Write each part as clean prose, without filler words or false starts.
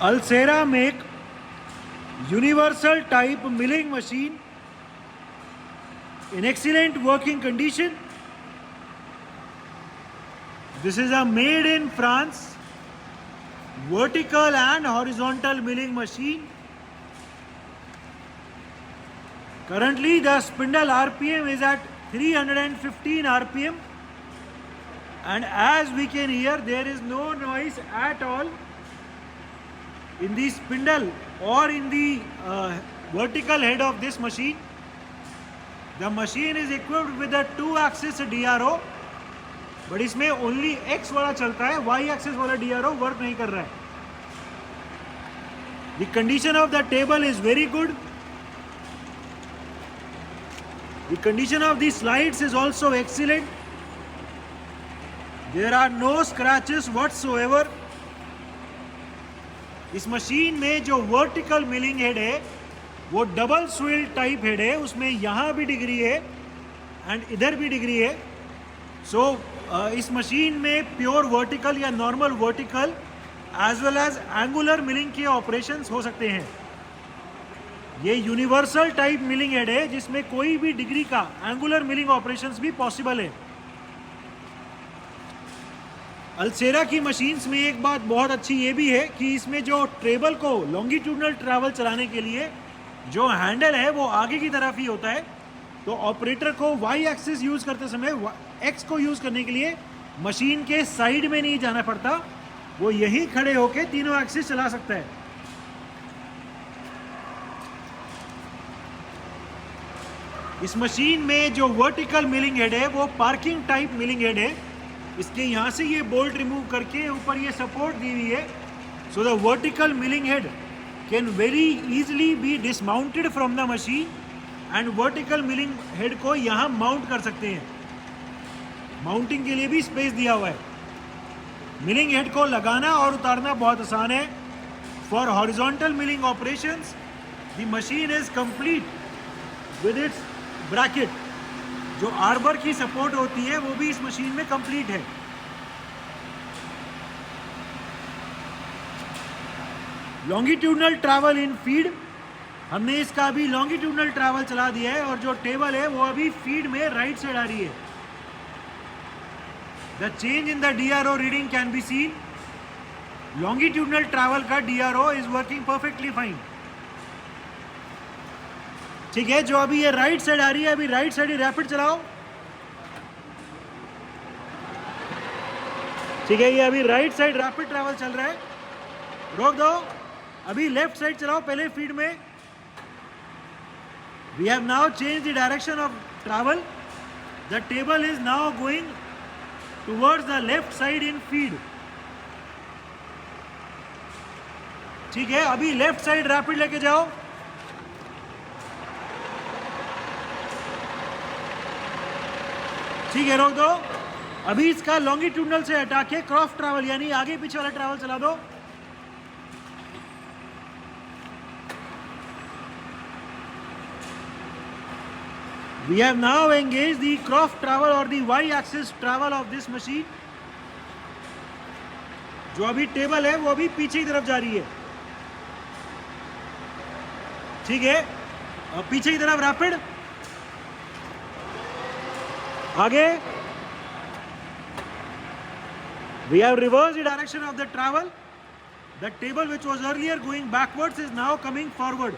Alcera make universal type milling machine in excellent working condition. This is a made in France vertical and horizontal milling machine. Currently the spindle RPM is at 315 RPM, and as we can hear, there is no noise at all in the spindle or in the vertical head of this machine. The machine is equipped with a 2-axis DRO, but इसमें only X वाला चलता है, Y axis वाला DRO work नहीं कर रहा है. The condition of the table is very good. The condition of the slides is also excellent. There are no scratches whatsoever. इस मशीन में जो वर्टिकल मिलिंग हेड है वो डबल स्विल टाइप हेड है, उसमें यहाँ भी डिग्री है एंड इधर भी डिग्री है. सो इस मशीन में प्योर वर्टिकल या normal vertical as well as angular milling के ऑपरेशंस हो सकते हैं. ये यूनिवर्सल टाइप मिलिंग हेड है जिसमें कोई भी डिग्री का एंगुलर मिलिंग ऑपरेशंस भी पॉसिबल है. अल्सेरा की मशीन्स में एक बात बहुत अच्छी ये भी है कि इसमें जो ट्रेबल को लॉन्गिट्यूडनल ट्रैवल चलाने के लिए जो हैंडल है वो आगे की तरफ ही होता है, तो ऑपरेटर को वाई एक्सिस यूज़ करते समय एक्स को यूज़ करने के लिए मशीन के साइड में नहीं जाना पड़ता, वो यहीं खड़े होकर तीनों एक्सिस चला सकता है. इस मशीन में जो वर्टिकल मिलिंग हेड है वो पार्किंग टाइप मिलिंग हेड है. इसके यहाँ से ये बोल्ट रिमूव करके ऊपर ये सपोर्ट दी हुई है. So the vertical milling head can very easily B dismounted from the machine and vertical milling head को यहाँ माउंट कर सकते हैं. माउंटिंग के लिए भी स्पेस दिया हुआ है. मिलिंग हेड को लगाना और उतारना बहुत आसान है. For horizontal milling operations the machine is complete with its bracket. जो आर्बर की सपोर्ट होती है वो भी इस मशीन में कंप्लीट है. लॉन्गिट्यूडनल ट्रैवल इन फीड, हमने इसका अभी लॉन्गिट्यूडनल ट्रैवल चला दिया है और जो टेबल है वो अभी फीड में राइट साइड आ रही है. The change in the DRO reading can be seen. Longitudinal travel का DRO is working perfectly fine. ठीक है, जो अभी ये राइट साइड आ रही है, अभी राइट साइड ही रैपिड चलाओ. ठीक है, ये अभी राइट साइड रैपिड ट्रैवल चल रहा है, रोक दो. अभी लेफ्ट साइड चलाओ पहले फीड में. We have now change the direction of travel. The table is now going towards the left side in feed. ठीक है, अभी लेफ्ट साइड रैपिड लेके जाओ. ठीक है, रोक दो. अभी इसका लॉन्गिट्यूडनल से हटा के क्रॉस ट्रैवल यानी आगे पीछे वाला ट्रैवल चला दो. We have now engaged the cross travel or the y-axis travel of this machine. जो अभी टेबल है वो अभी पीछे की तरफ जा रही है. ठीक है, अब पीछे की तरफ रैपिड आगे. We have reversed the direction of the travel. The table which was earlier going backwards is now coming forward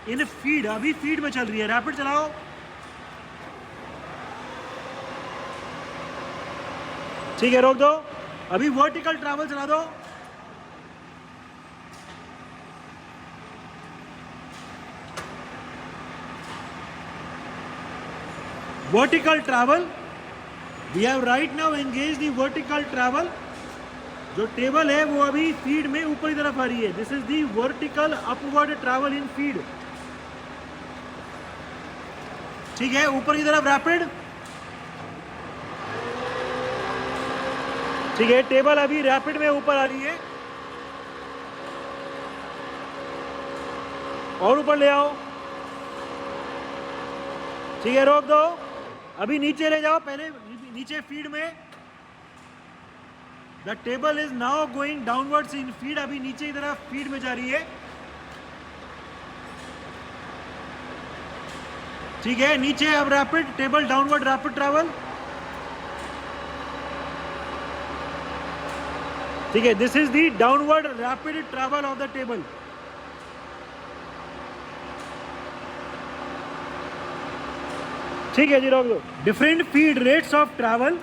in a feed. अभी feed में चल रही है. रैपिड चलाओ. ठीक है, रोक दो. अभी वर्टिकल ट्रैवल चला दो. Vertical travel, we have right now engage the vertical travel. जो टेबल है वो अभी फीड में ऊपर की तरफ आ रही है. This is the vertical upward travel in feed. ठीक है, ऊपर की तरफ रैपिड. ठीक है, टेबल अभी रैपिड में ऊपर आ रही है और ऊपर ले आओ. ठीक है, रोक दो. अभी नीचे ले जाओ, पहले नीचे फीड में. The table is now going downwards in feed, अभी नीचे की तरफ फीड में जा रही है। ठीक है, नीचे अब rapid table downward rapid travel. ठीक है, this is the downward rapid travel of the table. ठीक है जी, रोक दो। Different feed rates of travel,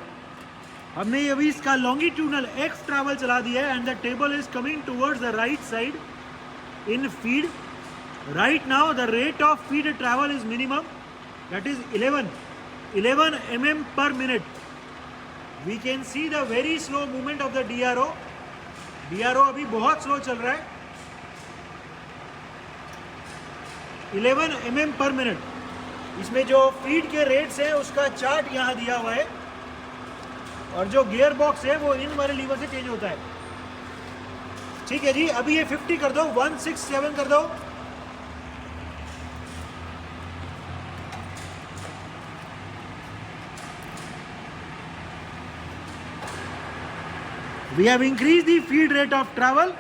हमने अभी इसका लॉन्गिट्यूडनल एक्स ट्रैवल चला दिया है and the table is coming towards the right side in feed. Right now the rate of feed travel is minimum, that is 11 mm per minute. We can see the very slow movement of the DRO. DRO अभी बहुत slow चल रहा है। 11 mm per minute। इसमें जो feed के rates हैं उसका चार्ट यहाँ दिया हुआ है, और जो गियर बॉक्स है वो इन वाले लीवर से चेंज होता है। ठीक है जी, अभी ये 50 कर दो, 167 कर दो। We have increased the feed rate of travel।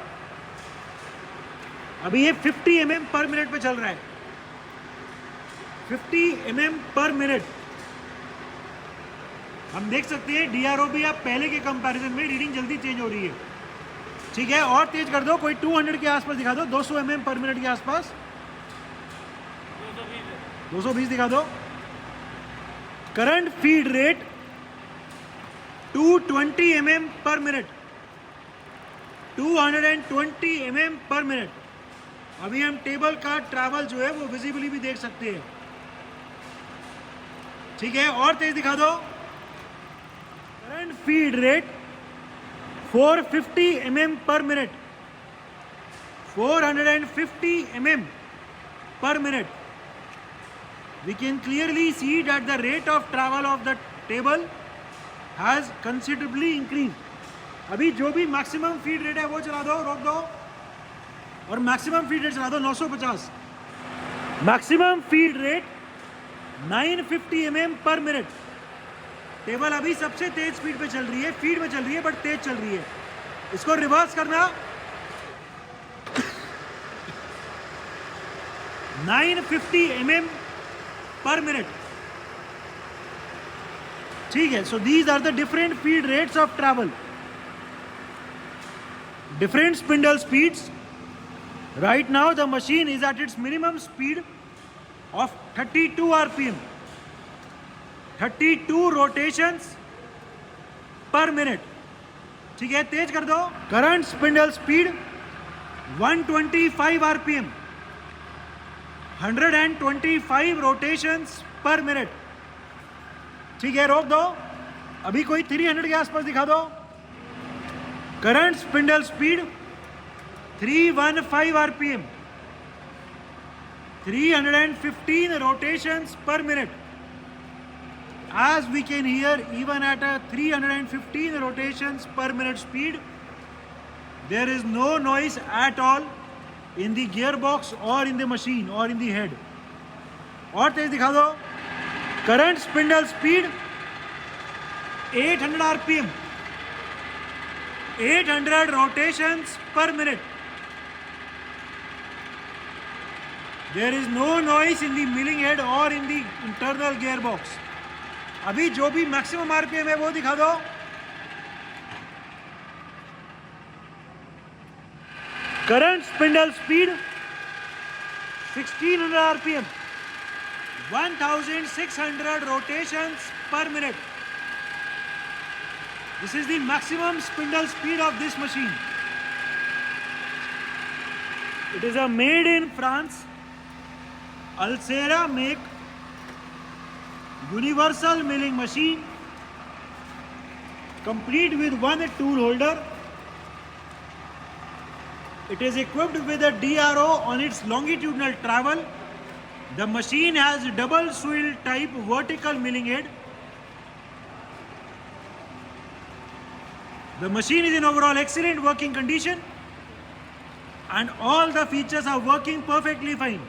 अभी ये 50 mm per minute पे चल रहा है, 50 mm per minute। हम देख सकते हैं DRO भी आप पहले के कंपैरिजन में रीडिंग जल्दी चेंज हो रही है। ठीक है, और तेज कर दो, कोई 200 के आसपास दिखा दो, 200 mm पर मिनट के आसपास, 220 दिखा दो। करंट फीड रेट 220 mm पर मिनट, 220 mm पर मिनट। अभी हम टेबल का ट्रैवल जो है वो विजिबली भी देख सकते हैं। ठीक है, और तेज दिखा दो। करंट फीड रेट 450 mm पर minute, 450 mm per minute. We can clearly see that the rate of travel of the table has considerably increased. अभी जो भी मैक्सिमम फीड रेट है वो चला दो, रोक दो, और मैक्सिमम फीड रेट चला दो 950। मैक्सिमम फीड रेट 950 mm पर मिनट। टेबल अभी सबसे तेज स्पीड पे चल रही है, फीड में चल रही है बट तेज चल रही है। इसको रिवर्स करना, 950 mm पर मिनट। ठीक है, so these are the different feed rates of travel, different spindle speeds. Right now the machine is at its minimum speed of 32 rpm, 32 rotations per minute. ठीक है, तेज कर दो। Current spindle speed 125 rpm, 125 rotations पर minute. ठीक है, रोक दो, अभी कोई 300 के आसपास दिखा दो। Current spindle speed 315 rpm, 315 rotations per minute. As we can hear, even at a 315 rotations per minute speed, there is no noise at all in the gearbox or in the machine or in the head. और तेज दिखा दो। Current spindle speed 800 rpm, 800 rotations per minute. There is no noise in the milling head or in the internal gearbox. अभी जो भी maximum RPM है वो दिखा दो। Current spindle speed 1600 RPM, 1600 rotations per minute. This is the maximum spindle speed of this machine. It is a made in France, Alcera make universal milling machine, complete with one tool holder. It is equipped with a DRO on its longitudinal travel. The machine has double swivel type vertical milling head. The machine is in overall excellent working condition and all the features are working perfectly fine.